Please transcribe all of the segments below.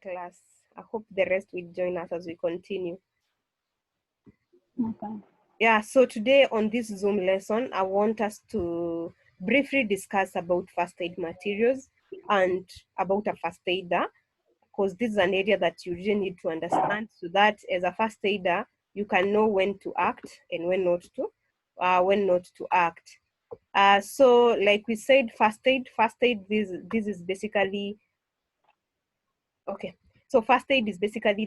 class. I hope the rest will join us as we continue. Okay. Yeah, so today on this Zoom lesson, I want us to briefly discuss about first aid materials and about a first aider, because this is an area that you really need to understand, so that as a first aider, you can know when to act and when not to act. So like we said, first aid, this is basically, okay. So first aid is basically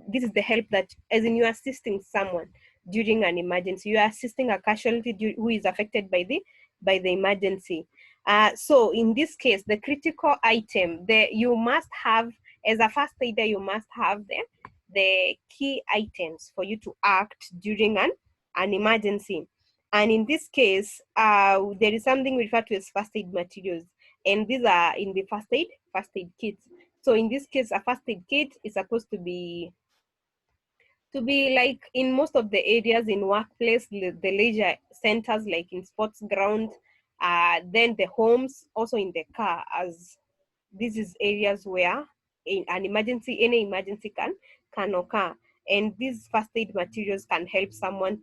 this is the help that, as in, you're assisting someone during an emergency. You are assisting a casualty who is affected by the emergency. So in this case, the critical item, you must have, as a first aider, you must have the key items for you to act during an emergency. And in this case, there is something referred to as first aid materials, and these are in the first aid kits. So in this case, a first aid kit is supposed to be like in most of the areas in workplace, the leisure centers, like in sports ground, then the homes, also in the car, as this is areas where in an emergency, any emergency can occur. And these first aid materials can help someone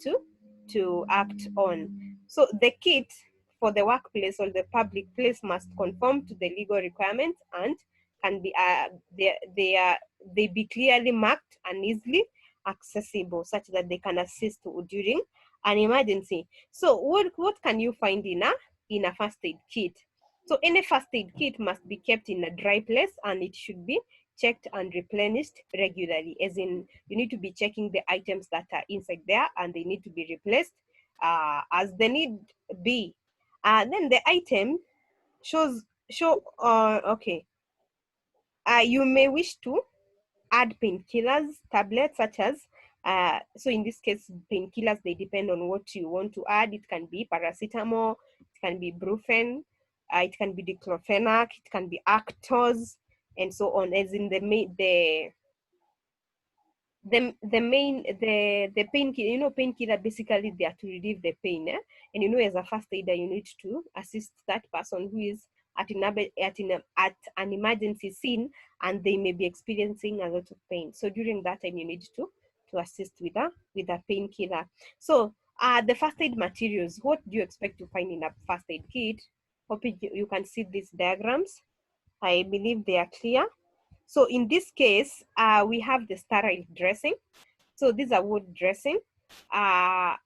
to act on. So the kit for the workplace or the public place must conform to the legal requirements and can be they be clearly marked and easily accessible, such that they can assist during an emergency. So what can you find in a first aid kit? So any first aid kit must be kept in a dry place, and it should be checked and replenished regularly, as in you need to be checking the items that are inside there, and they need to be replaced as the need be. Then the item okay. You may wish to add painkillers, tablets, such as so in this case, painkillers, they depend on what you want to add. It can be paracetamol, it can be brufen, it can be diclofenac, it can be Actos, and so on. As in the painkiller, painkiller basically they are to relieve the pain, and as a first aider, you need to assist that person who is at an emergency scene, and they may be experiencing a lot of pain. So during that time, you need to assist with a painkiller. So the first aid materials, what do you expect to find in a first aid kit? Hope you can see these diagrams. I believe they are clear. So in this case, we have the sterile dressing. So these are wood dressing. The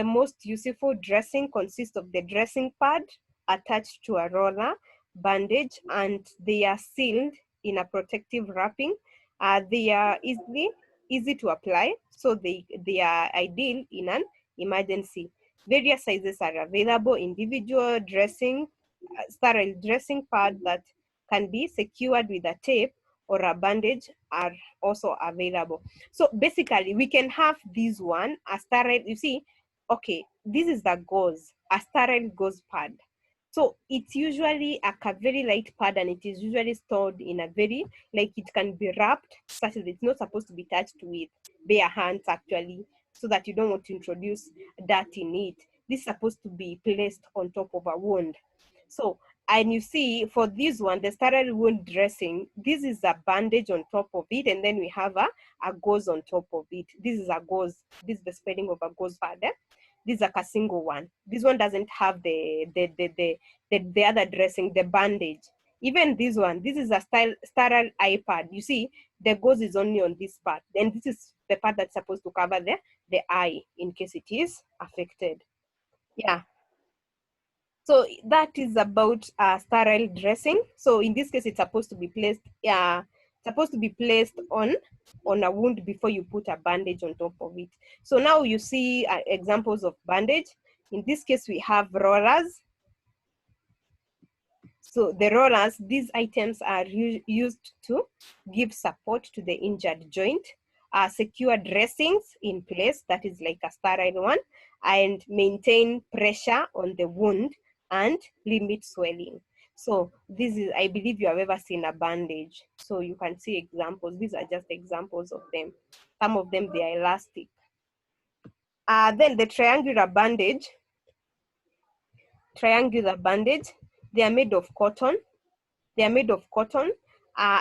most useful dressing consists of the dressing pad attached to a roller, bandage, and they are sealed in a protective wrapping. They are easy to apply, so they are ideal in an emergency. Various sizes are available: individual dressing, sterile dressing pad that can be secured with a tape or a bandage are also available. So basically, we can have this one, a sterile, you see, okay, this is the gauze, a sterile gauze pad. So it's usually a very light pad, and it is usually stored in a very, like, it can be wrapped such that it's not supposed to be touched with bare hands, actually, so that you don't want to introduce dirt in it. This is supposed to be placed on top of a wound. So, and you see, for this one, the sterile wound dressing, this is a bandage on top of it, and then we have a gauze on top of it. This is a gauze. This is the spelling of a gauze pad. This is like a single one. This one doesn't have the other dressing, the bandage. Even this one, this is a sterile eye pad. You see, the gauze is only on this part. Then this is the part that's supposed to cover the eye in case it is affected. Yeah. So that is about sterile dressing. So in this case, it's supposed to be placed on a wound before you put a bandage on top of it. So now you see examples of bandage. In this case, we have rollers. So the rollers, these items are used to give support to the injured joint, secure dressings in place, that is like a sterile one, and maintain pressure on the wound and limit swelling. So this is, I believe you have ever seen a bandage. So you can see examples. These are just examples of them. Some of them, they are elastic. Then the triangular bandage, they are made of cotton. They are made of cotton.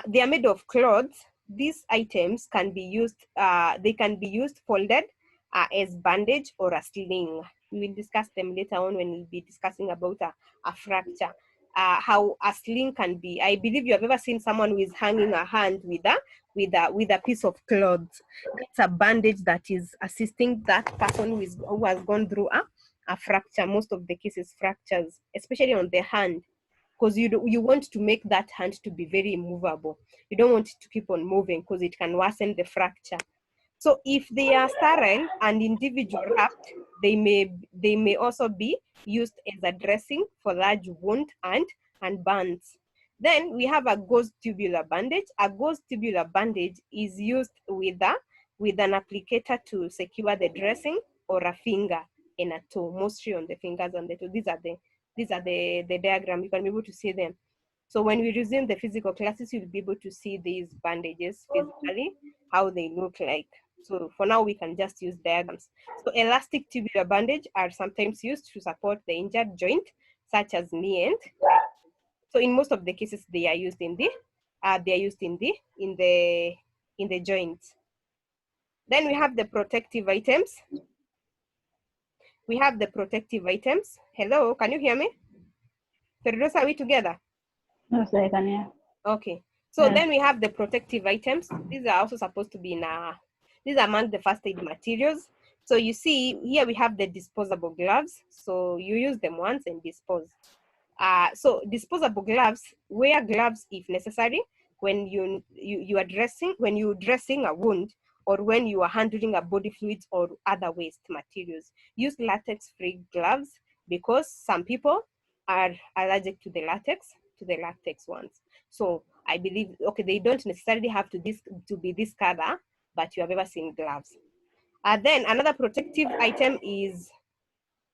They are made of cloths these items can be used, they can be used folded as bandage or a sling. We will discuss them later on when we'll be discussing about a fracture. How a sling can be. I believe you have ever seen someone who is hanging a hand with a piece of cloth. It's a bandage that is assisting that person who has gone through a fracture. Most of the cases fractures, especially on the hand, because you want to make that hand to be very immovable. You don't want it to keep on moving because it can worsen the fracture. So if they are sterile and individual wrapped, they may also be used as a dressing for large wound and burns. Then we have a gauze tubular bandage. A gauze tubular bandage is used with an applicator to secure the dressing or a finger and a toe, mostly on the fingers and the toe. These are the diagram. You can be able to see them. So when we resume the physical classes, you'll be able to see these bandages physically, how they look like. So for now, we can just use diagrams. So elastic tubular bandage are sometimes used to support the injured joint, such as knee and. So in most of the cases, they are used in the joints. Then we have the protective items. Hello, can you hear me? Ferdosa, are we together? Yes, I can hear. Okay. So Yeah. then we have the protective items. These are also supposed to be these are among the first aid materials. So you see here we have the disposable gloves. So you use them once and dispose. So disposable gloves, wear gloves if necessary when you are dressing a wound, or when you are handling a body fluids or other waste materials. Use latex-free gloves because some people are allergic to the latex ones. So I believe, okay, they don't necessarily have to be this color, but you have ever seen gloves. Then another protective item is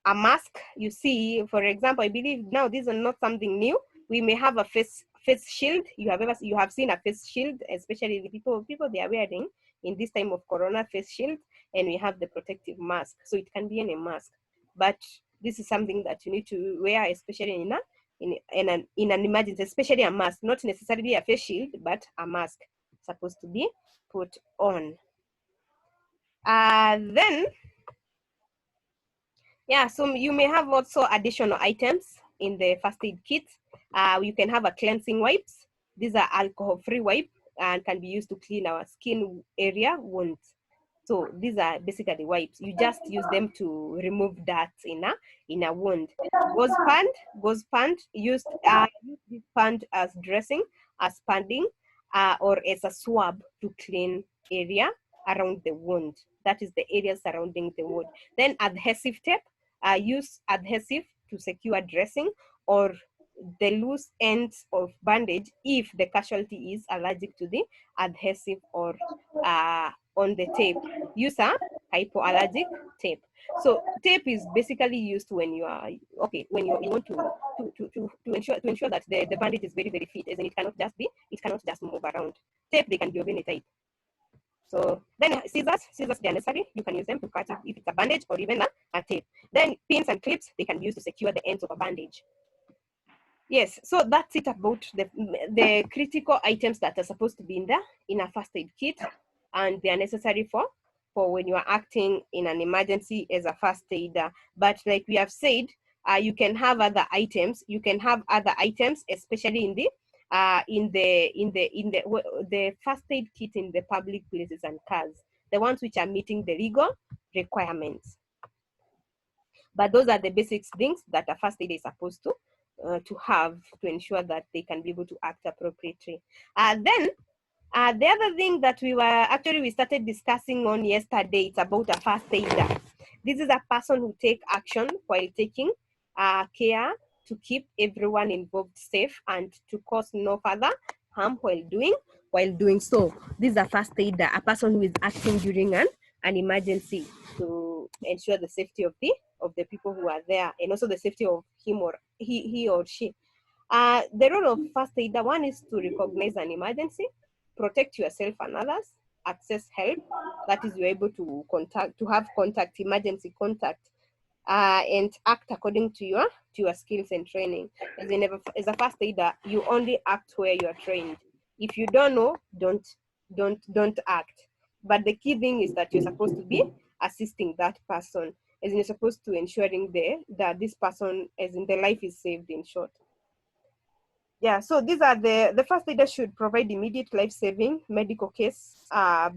a mask. You see, for example, I believe now these are not something new. We may have a face shield. You have seen a face shield, especially the people they are wearing in this time of corona, face shield, and we have the protective mask. So it can be any mask, but this is something that you need to wear, especially in an emergency, especially a mask, not necessarily a face shield, but a mask supposed to be put on. Then yeah, so you may have also additional items in the first aid kit. You can have a cleansing wipes. These are alcohol-free wipe and can be used to clean our skin area wounds. So these are basically wipes. You just use them to remove dirt in a wound. Gauze pand use this pand as dressing, as padding, or as a swab to clean area around the wound. That is the area surrounding the wound. Then adhesive tape. Use adhesive to secure dressing or the loose ends of bandage if the casualty is allergic to the adhesive or on the tape. Use a hypoallergic tape. So tape is basically used when you are when you want to ensure that the bandage is very, very fit, as in it cannot just move around. Tape, they can be of any type. So then scissors, they are necessary. You can use them to cut it if it's a bandage or even a tape. Then pins and clips, they can be used to secure the ends of a bandage. Yes, so that's it about the critical items that are supposed to be in a first aid kit, and they are necessary for when you are acting in an emergency as a first aider. But like we have said, you can have other items. You can have other items, especially in the first aid kit in the public places and cars, the ones which are meeting the legal requirements. But those are the basic things that a first aider is supposed to have to ensure that they can be able to act appropriately. Then the other thing that we started discussing on yesterday, it's about a first aider. This is a person who takes action while taking care to keep everyone involved safe and to cause no further harm while doing so. This is a first aider, a person who is acting during an emergency to ensure the safety of the people who are there, and also the safety of him or he or she. The role of first aider, one is to recognize an emergency, protect yourself and others, access help, that is, you're able to have emergency contact, and act according to your skills and training. As a first aider, you only act where you are trained. If you don't know, don't don't act. But the key thing is that you're supposed to be assisting that person, as in you're supposed to ensuring that this person, as in their life, is saved, in short. Yeah, so these are the first aider should provide immediate life-saving medical case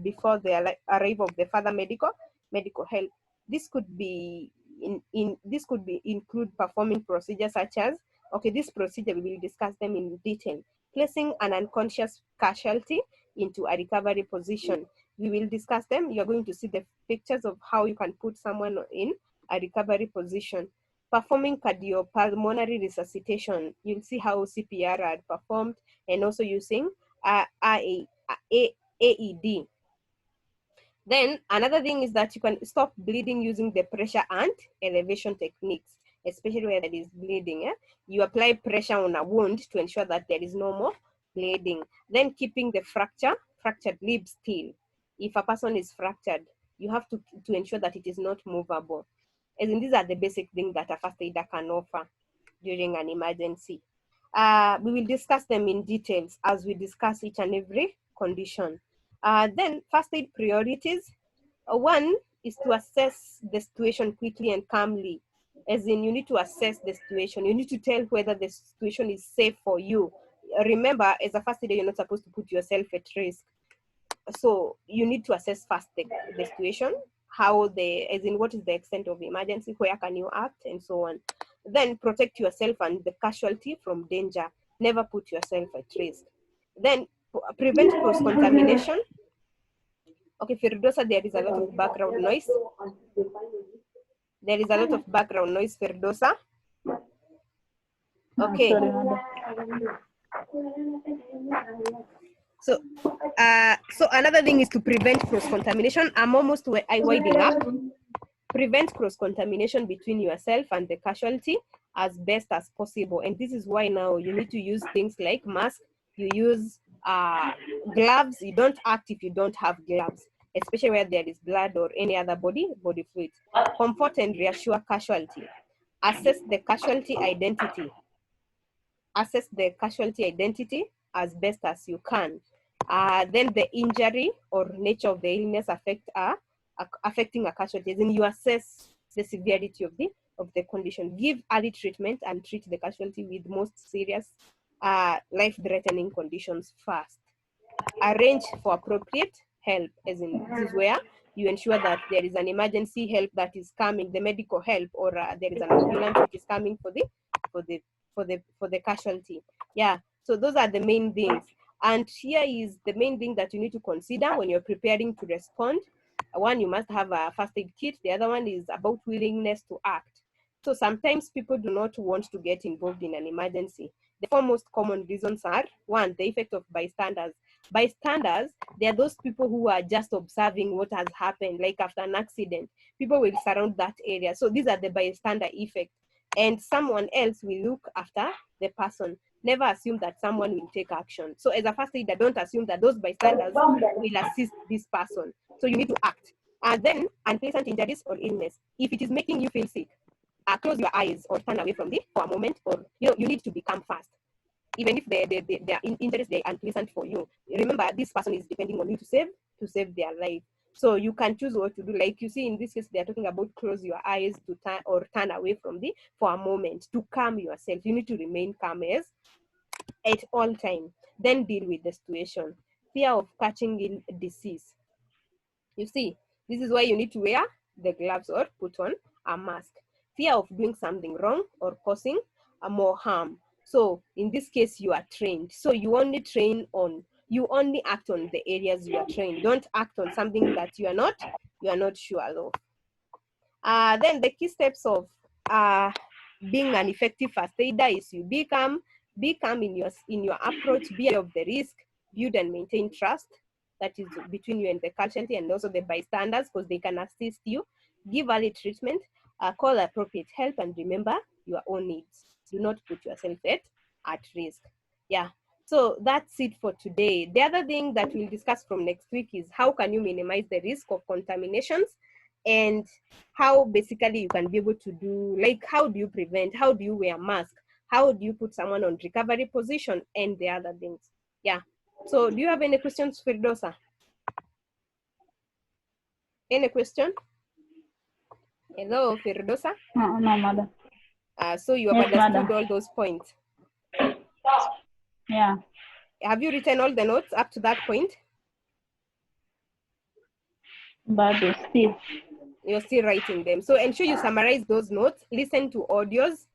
before the arrival of the further medical help. This could be include performing procedures such as, okay, this procedure we will discuss them in detail. Placing an unconscious casualty into a recovery position. We will discuss them. You're going to see the pictures of how you can put someone in a recovery position. Performing cardiopulmonary resuscitation. You'll see how CPR are performed, and also using AED. Then another thing is that you can stop bleeding using the pressure and elevation techniques, especially where there is bleeding. You apply pressure on a wound to ensure that there is no more bleeding. Then keeping the fractured rib still. If a person is fractured, you have to ensure that it is not movable. As in, these are the basic things that a first aider can offer during an emergency. We will discuss them in details as we discuss each and every condition. Then first aid priorities. One is to assess the situation quickly and calmly. As in, you need to assess the situation. You need to tell whether the situation is safe for you. Remember, as a first aider, you're not supposed to put yourself at risk. So you need to assess first the situation, as in what is the extent of the emergency, where can you act, and so on. Then protect yourself and the casualty from danger. Never put yourself at risk. Then prevent cross-contamination. Okay, Firdosa, there is a lot of background noise. There is a lot of background noise, Firdosa. Okay. Sorry, madam. So another thing is to prevent cross-contamination. I'm almost winding up. Prevent cross-contamination between yourself and the casualty as best as possible. And this is why now you need to use things like mask. You use gloves. You don't act if you don't have gloves, especially where there is blood or any other body fluid. Comfort and reassure casualty. Assess the casualty identity. Assess the casualty identity as best as you can. Then the injury or nature of the illness affecting a casualty. Then you assess the severity of the condition. Give early treatment and treat the casualty with most serious life-threatening conditions first. Arrange for appropriate help, as in this is where you ensure that there is an emergency help that is coming, the medical help, or there is an ambulance which is coming for the casualty. Yeah, so those are the main things. And here is the main thing that you need to consider when you're preparing to respond. One, you must have a first aid kit. The other one is about willingness to act. So sometimes people do not want to get involved in an emergency. The four most common reasons are: one, the effect of bystanders. Bystanders, they are those people who are just observing what has happened, like after an accident. People will surround that area. So these are the bystander effect. And someone else will look after the person. Never assume that someone will take action. So as a first aider, don't assume that those bystanders will assist this person. So you need to act. And then unpleasant injuries or illness. If it is making you feel sick, close your eyes or turn away from it for a moment, or you need to become fast. Even if their injuries they are unpleasant for you. Remember, this person is depending on you to save their life. So you can choose what to do. Like you see in this case, they are talking about close your eyes to turn away from for a moment to calm yourself. You need to remain calm at all time. Then deal with the situation. Fear of catching disease. You see, this is why you need to wear the gloves or put on a mask. Fear of doing something wrong or causing more harm. So in this case, you are trained. So you only act on the areas you are trained. Don't act on something that you are not sure of. Then the key steps of being an effective first aider is you be calm in your approach, be aware of the risk, build and maintain trust that is between you and the casualty and also the bystanders, because they can assist you. Give early treatment, call appropriate help, and remember your own needs. Do not put yourself at risk. Yeah. So that's it for today. The other thing that we'll discuss from next week is how can you minimize the risk of contaminations, and how basically you can be able to do, like, how do you prevent, how do you wear mask, how do you put someone on recovery position, and the other things. Yeah. So do you have any questions, Firdosa? Any question? Hello, Firdosa. No, madam. So you have Yes, understood madam. all those points. Yeah. Have you written all the notes up to that point? But still. You're still writing them. So ensure you summarize those notes, listen to audios.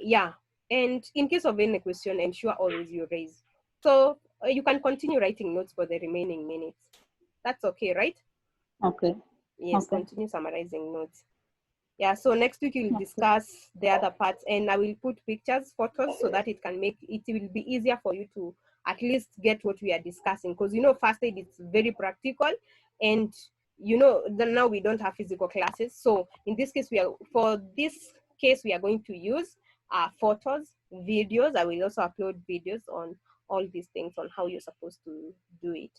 Yeah. And in case of any question, ensure always you raise. So you can continue writing notes for the remaining minutes. That's okay, right? Okay. Yes, Okay. continue summarizing notes. Yeah, so next week we'll Okay. discuss the other parts, and I will put pictures, photos, so that it will be easier for you to at least get what we are discussing. Because first aid is very practical, and now we don't have physical classes. So in this case, we are going to use photos, videos. I will also upload videos on all these things on how you're supposed to do it.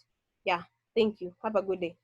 Yeah, thank you. Have a good day.